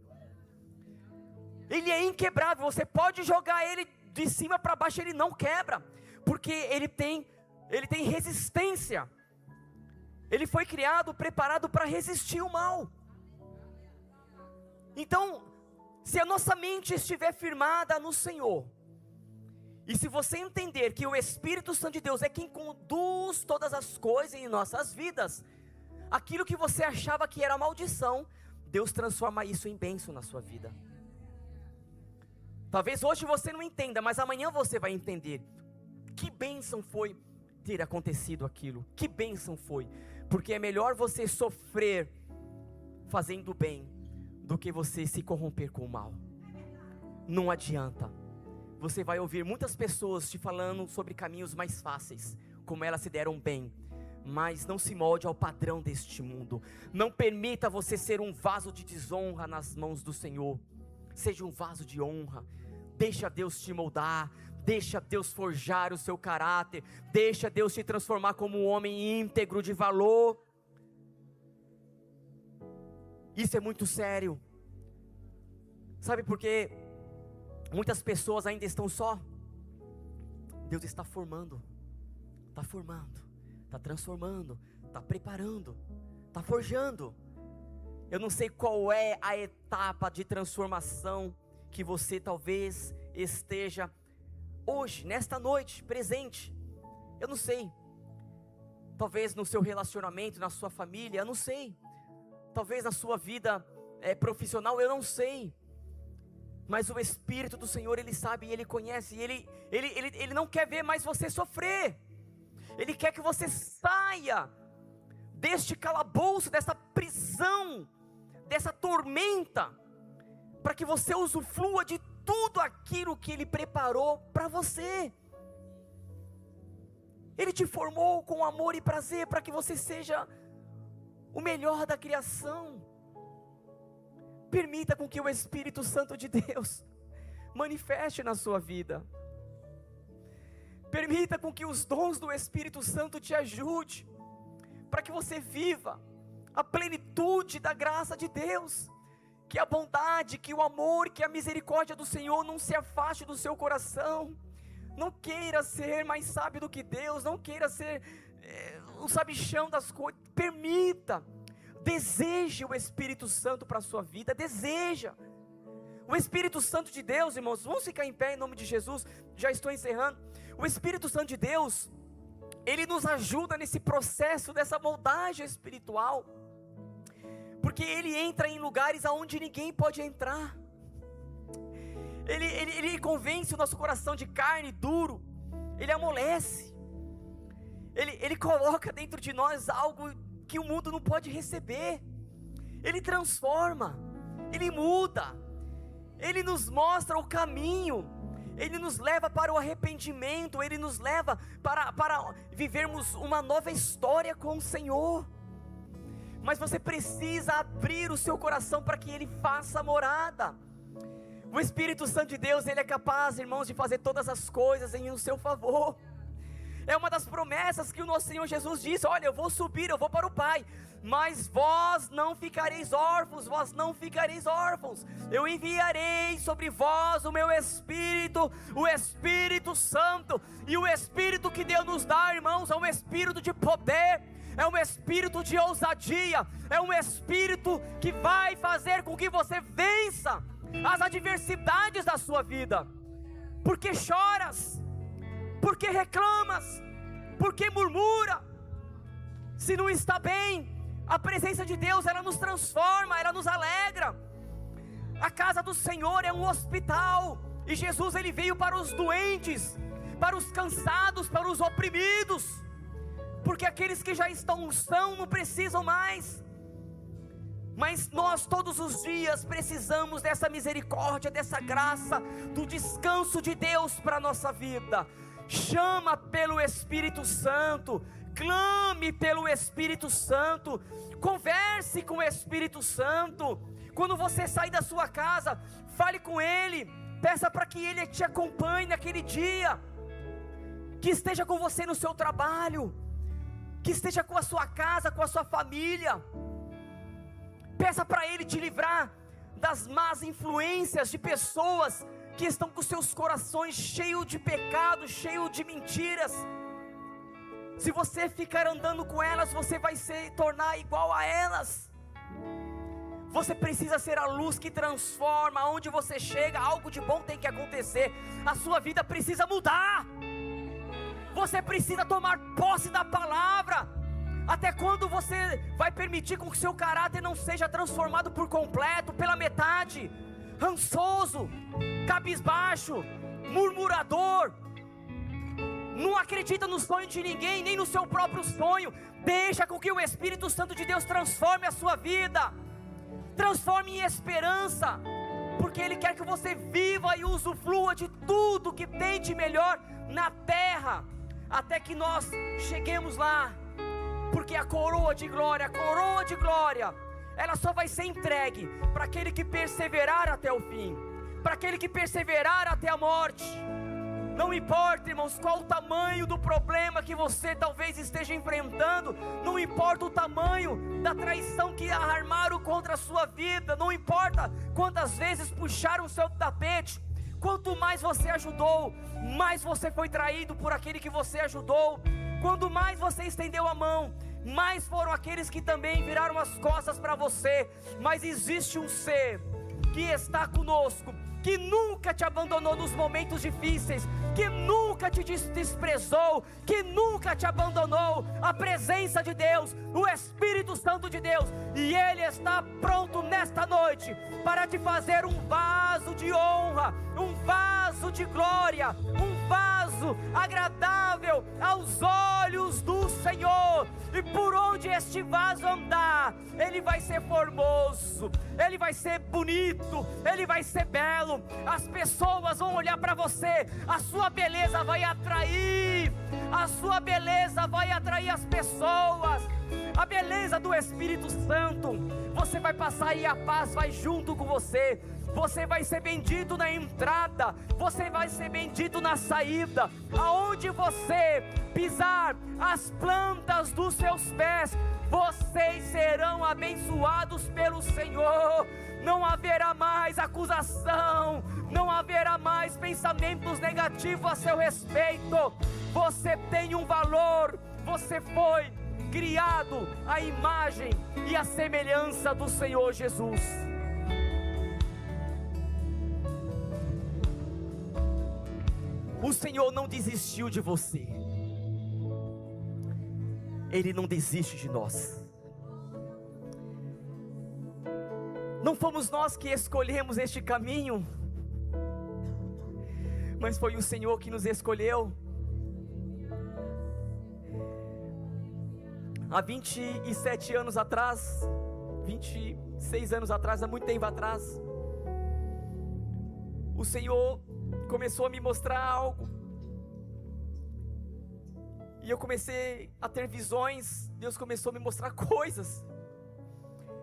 Ele é inquebrável, você pode jogar ele de cima para baixo, ele não quebra, porque ele tem resistência. Ele foi criado, preparado para resistir o mal. Então, se a nossa mente estiver firmada no Senhor, e se você entender que o Espírito Santo de Deus é quem conduz todas as coisas em nossas vidas, aquilo que você achava que era maldição, Deus transforma isso em bênção na sua vida. Talvez hoje você não entenda, mas amanhã você vai entender. Que bênção foi ter acontecido aquilo. Que bênção foi. Porque é melhor você sofrer fazendo o bem do que você se corromper com o mal. Não adianta. Você vai ouvir muitas pessoas te falando sobre caminhos mais fáceis, como elas se deram bem. Mas não se molde ao padrão deste mundo. Não permita você ser um vaso de desonra nas mãos do Senhor. Seja um vaso de honra. Deixa Deus te moldar. Deixa Deus forjar o seu caráter. Deixa Deus te transformar como um homem íntegro de valor. Isso é muito sério. Sabe por quê? Muitas pessoas ainda estão só. Deus está formando. Está formando. Está transformando. Está preparando. Está forjando. Eu não sei qual é a etapa de transformação que você talvez esteja hoje, nesta noite, presente. Eu não sei. Talvez no seu relacionamento, na sua família, eu não sei. Talvez na sua vida profissional, eu não sei. Mas o Espírito do Senhor, Ele sabe, Ele conhece, Ele não quer ver mais você sofrer. Ele quer que você saia deste calabouço, dessa prisão, dessa tormenta, para que você usufrua de tudo aquilo que Ele preparou para você. Ele te formou com amor e prazer para que você seja o melhor da criação. Permita com que o Espírito Santo de Deus manifeste na sua vida. Permita com que os dons do Espírito Santo te ajude, para que você viva a plenitude da graça de Deus. Que a bondade, que o amor, que a misericórdia do Senhor não se afaste do seu coração. Não queira ser mais sábio do que Deus, não queira ser o sabichão das coisas. Permita, deseje o Espírito Santo para a sua vida, deseja. O Espírito Santo de Deus, irmãos, vamos ficar em pé em nome de Jesus, já estou encerrando. O Espírito Santo de Deus, ele nos ajuda nesse processo dessa moldagem espiritual, porque ele entra em lugares aonde ninguém pode entrar. Ele convence o nosso coração de carne duro, ele amolece, ele coloca dentro de nós algo que o mundo não pode receber, ele transforma, ele muda, ele nos mostra o caminho, ele nos leva para o arrependimento, ele nos leva para vivermos uma nova história com o Senhor. Mas você precisa abrir o seu coração para que ele faça morada. O Espírito Santo de Deus, ele é capaz, irmãos, de fazer todas as coisas em seu favor. É uma das promessas que o nosso Senhor Jesus disse: olha, eu vou subir, eu vou para o Pai, mas vós não ficareis órfãos, vós não ficareis órfãos. Eu enviarei sobre vós o meu Espírito, o Espírito Santo. E o Espírito que Deus nos dá, irmãos, é um Espírito de poder, é um Espírito de ousadia, é um Espírito que vai fazer com que você vença as adversidades da sua vida. Porque choras? Porque reclamas? Porque murmura? Se não está bem, a presença de Deus, ela nos transforma, ela nos alegra. A casa do Senhor é um hospital, e Jesus, ele veio para os doentes, para os cansados, para os oprimidos, porque aqueles que já estão são, não precisam mais. Mas nós todos os dias precisamos dessa misericórdia, dessa graça, do descanso de Deus para a nossa vida. Chama pelo Espírito Santo, clame pelo Espírito Santo, converse com o Espírito Santo. Quando você sair da sua casa, fale com Ele, peça para que Ele te acompanhe naquele dia, que esteja com você no seu trabalho, que esteja com a sua casa, com a sua família. Peça para Ele te livrar das más influências de pessoas que estão com seus corações cheios de pecado, cheios de mentiras. Se você ficar andando com elas, você vai se tornar igual a elas. Você precisa ser a luz que transforma. Aonde você chega, algo de bom tem que acontecer. A sua vida precisa mudar. Você precisa tomar posse da palavra. Até quando você vai permitir que o seu caráter não seja transformado por completo, pela metade? Rançoso, cabisbaixo, murmurador, não acredita no sonho de ninguém, nem no seu próprio sonho. Deixa com que o Espírito Santo de Deus transforme a sua vida, transforme em esperança, porque Ele quer que você viva e usufrua de tudo que tem de melhor na terra, até que nós cheguemos lá. Porque a coroa de glória, ela só vai ser entregue para aquele que perseverar até o fim, para aquele que perseverar até a morte. Não importa, irmãos, qual o tamanho do problema que você talvez esteja enfrentando, não importa o tamanho da traição que armaram contra a sua vida, não importa quantas vezes puxaram o seu tapete. Quanto mais você ajudou, mais você foi traído por aquele que você ajudou. Quanto mais você estendeu a mão, mais foram aqueles que também viraram as costas para você. Mas existe um ser que está conosco, que nunca te abandonou nos momentos difíceis, que nunca te desprezou, que nunca te abandonou. A presença de Deus, o Espírito Santo de Deus, e Ele está pronto nesta noite para te fazer um vaso de honra, um vaso de glória, um vaso agradável aos olhos do Senhor. E por onde este vaso andar, ele vai ser formoso, ele vai ser bonito, ele vai ser belo. As pessoas vão olhar para você, a sua beleza vai atrair, a sua beleza vai atrair as pessoas. a beleza do Espírito Santo. Você vai passar e a paz vai junto com você. Você vai ser bendito na entrada, você vai ser bendito na saída. Aonde você pisar as plantas dos seus pés, vocês serão abençoados pelo Senhor. Não haverá mais acusação, não haverá mais pensamentos negativos a seu respeito. Você tem um valor, você foi criado à imagem e à semelhança do Senhor Jesus. O Senhor não desistiu de você. Ele não desiste de nós. Não fomos nós que escolhemos este caminho, mas foi o Senhor que nos escolheu. Há 27 anos atrás, 26 anos atrás, há muito tempo atrás, o Senhor começou a me mostrar algo, e eu comecei a ter visões. Deus começou a me mostrar coisas.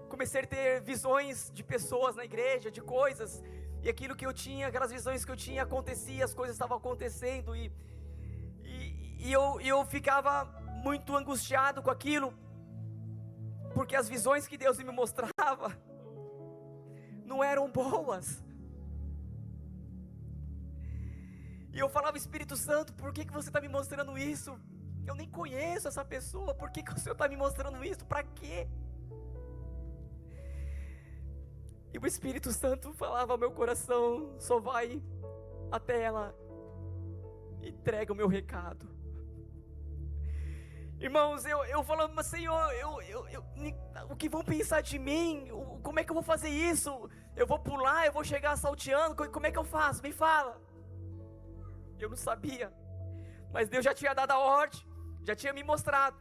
Comecei a ter visões de pessoas na igreja, de coisas, e aquilo que eu tinha, aquelas visões que eu tinha, acontecia, as coisas estavam acontecendo, e eu ficava muito angustiado com aquilo, porque as visões que Deus me mostrava não eram boas. E eu falava: Espírito Santo, por que você está me mostrando isso? Eu nem conheço essa pessoa, por que o Senhor está me mostrando isso? Para quê? E o Espírito Santo falava ao meu coração: só vai até ela, entrega o meu recado. Irmãos, eu falando: mas Senhor, o que vão pensar de mim? Como é que eu vou fazer isso? Eu vou pular, eu vou chegar salteando, como é que eu faço? Me fala. Eu não sabia, mas Deus já tinha dado a ordem, já tinha me mostrado.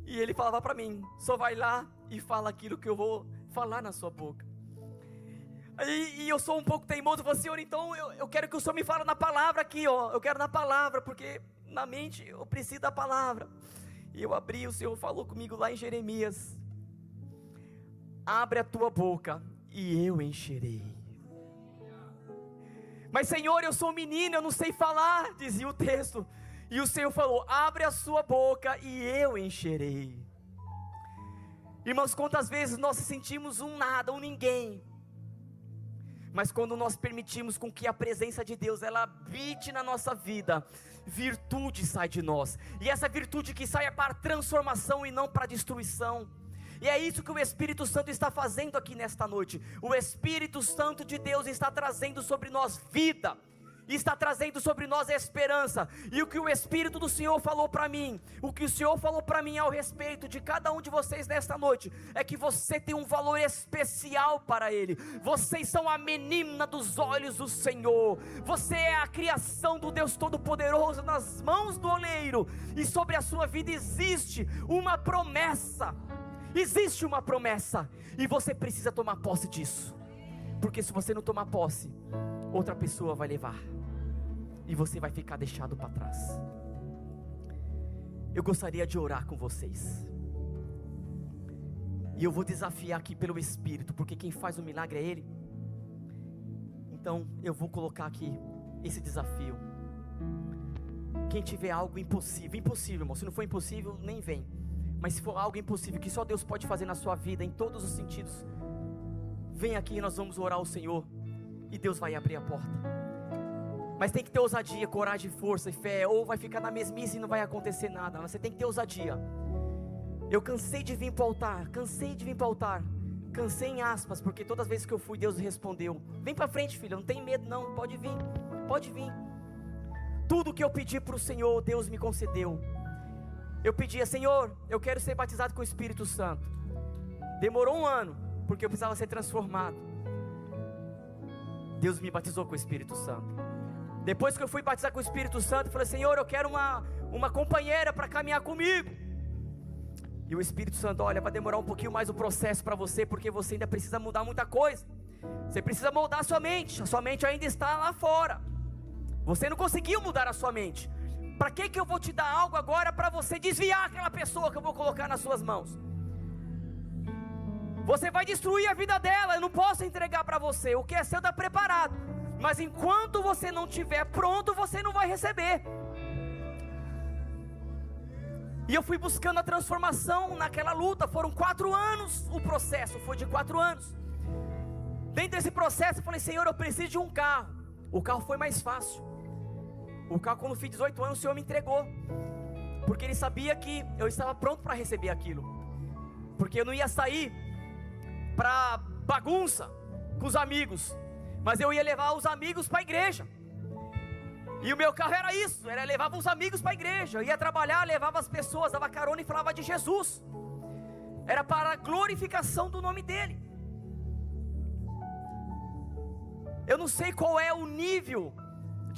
E Ele falava para mim: só vai lá e fala aquilo que eu vou falar na sua boca. E eu sou um pouco teimoso, eu falei: Senhor, então eu quero que o Senhor me fale na palavra aqui, ó. Eu quero na palavra, porque na mente eu preciso da palavra. E eu abri, o Senhor falou comigo lá em Jeremias: abre a tua boca e eu encherei. Mas Senhor, eu sou um menino, eu não sei falar, dizia o texto. E o Senhor falou: abre a sua boca e eu encherei. Irmãos, quantas vezes nós sentimos um nada, um ninguém, mas quando nós permitimos com que a presença de Deus, ela habite na nossa vida, virtude sai de nós. E essa virtude que sai é para transformação e não para destruição. E é isso que o Espírito Santo está fazendo aqui nesta noite. O Espírito Santo de Deus está trazendo sobre nós vida, está trazendo sobre nós esperança. E o que o Espírito do Senhor falou para mim, o que o Senhor falou para mim ao respeito de cada um de vocês nesta noite, é que você tem um valor especial para Ele. Vocês são a menina dos olhos do Senhor. Você é a criação do Deus Todo-Poderoso nas mãos do oleiro. E sobre a sua vida existe uma promessa. Existe uma promessa, e você precisa tomar posse disso, porque se você não tomar posse, outra pessoa vai levar, e você vai ficar deixado para trás. Eu gostaria de orar com vocês, e eu vou desafiar aqui pelo Espírito, porque quem faz o milagre é Ele. Então eu vou colocar aqui esse desafio. Quem tiver algo impossível, irmão, se não for impossível, nem vem. Mas se for algo impossível, que só Deus pode fazer na sua vida, em todos os sentidos, vem aqui e nós vamos orar ao Senhor, e Deus vai abrir a porta. Mas tem que ter ousadia, coragem, força e fé, ou vai ficar na mesmice e não vai acontecer nada. Mas você tem que ter ousadia. Eu cansei de vir para o altar, cansei em aspas, porque todas as vezes que eu fui, Deus respondeu. Vem para frente, filha, não tem medo não, pode vir. Tudo que eu pedi para o Senhor, Deus me concedeu. Eu pedia: Senhor, eu quero ser batizado com o Espírito Santo. Demorou 1 ano, porque eu precisava ser transformado. Deus me batizou com o Espírito Santo. Depois que eu fui batizar com o Espírito Santo, eu falei: Senhor, eu quero uma companheira para caminhar comigo. E o Espírito Santo: olha, vai demorar um pouquinho mais o processo para você, porque você ainda precisa mudar muita coisa. Você precisa moldar a sua mente ainda está lá fora. Você não conseguiu mudar a sua mente. Para que eu vou te dar algo agora para você desviar aquela pessoa que eu vou colocar nas suas mãos? Você vai destruir a vida dela. Eu não posso entregar para você. O que é seu está preparado, mas enquanto você não estiver pronto, você não vai receber. E eu fui buscando a transformação naquela luta. Foram 4 anos, o processo foi de 4 anos. Dentro desse processo eu falei: Senhor, eu preciso de um carro. O carro foi mais fácil. O carro, quando eu fiz 18 anos, o Senhor me entregou, porque Ele sabia que eu estava pronto para receber aquilo. Porque eu não ia sair para bagunça com os amigos, mas eu ia levar os amigos para a igreja. E o meu carro era isso, levava os amigos para a igreja. Eu ia trabalhar, levava as pessoas, dava carona e falava de Jesus. Era para a glorificação do nome dEle. Eu não sei qual é o nível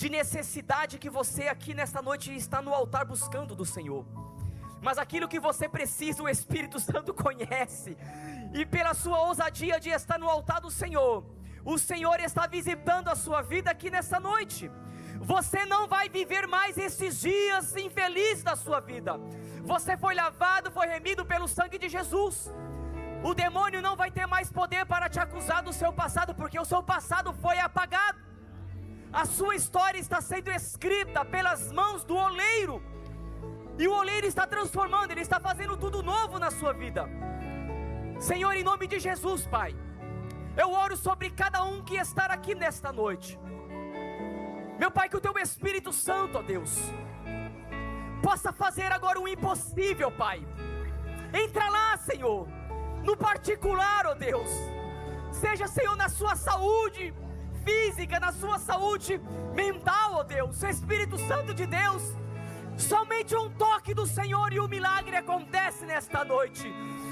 de necessidade que você aqui nesta noite está no altar buscando do Senhor, mas aquilo que você precisa, o Espírito Santo conhece. E pela sua ousadia de estar no altar do Senhor, o Senhor está visitando a sua vida aqui nesta noite. Você não vai viver mais esses dias infelizes da sua vida. Você foi lavado, foi remido pelo sangue de Jesus. O demônio não vai ter mais poder para te acusar do seu passado, porque o seu passado foi apagado. A sua história está sendo escrita pelas mãos do oleiro, e o oleiro está transformando, Ele está fazendo tudo novo na sua vida. Senhor, em nome de Jesus, Pai, eu oro sobre cada um que está aqui nesta noite. Meu Pai, que o Teu Espírito Santo, ó Deus, possa fazer agora o impossível, Pai. Entra lá, Senhor, no particular, ó Deus. Seja, Senhor, na sua saúde física, na sua saúde mental, ó Deus. Espírito Santo de Deus, somente um toque do Senhor e o milagre acontece nesta noite.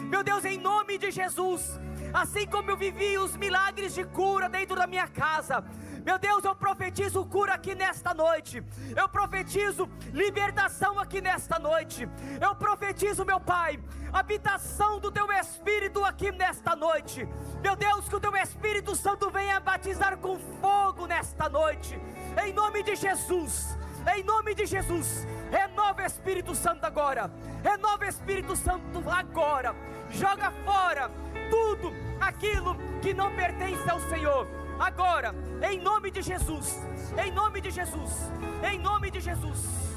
Meu Deus, em nome de Jesus, assim como eu vivi os milagres de cura dentro da minha casa, meu Deus, eu profetizo cura aqui nesta noite. Eu profetizo libertação aqui nesta noite. Eu profetizo, meu Pai, habitação do Teu Espírito aqui nesta noite. Meu Deus, que o Teu Espírito Santo venha batizar com fogo nesta noite, em nome de Jesus. Em nome de Jesus, renova o Espírito Santo agora. Renova o Espírito Santo agora. Joga fora tudo aquilo que não pertence ao Senhor agora, em nome de Jesus. Em nome de Jesus. Em nome de Jesus.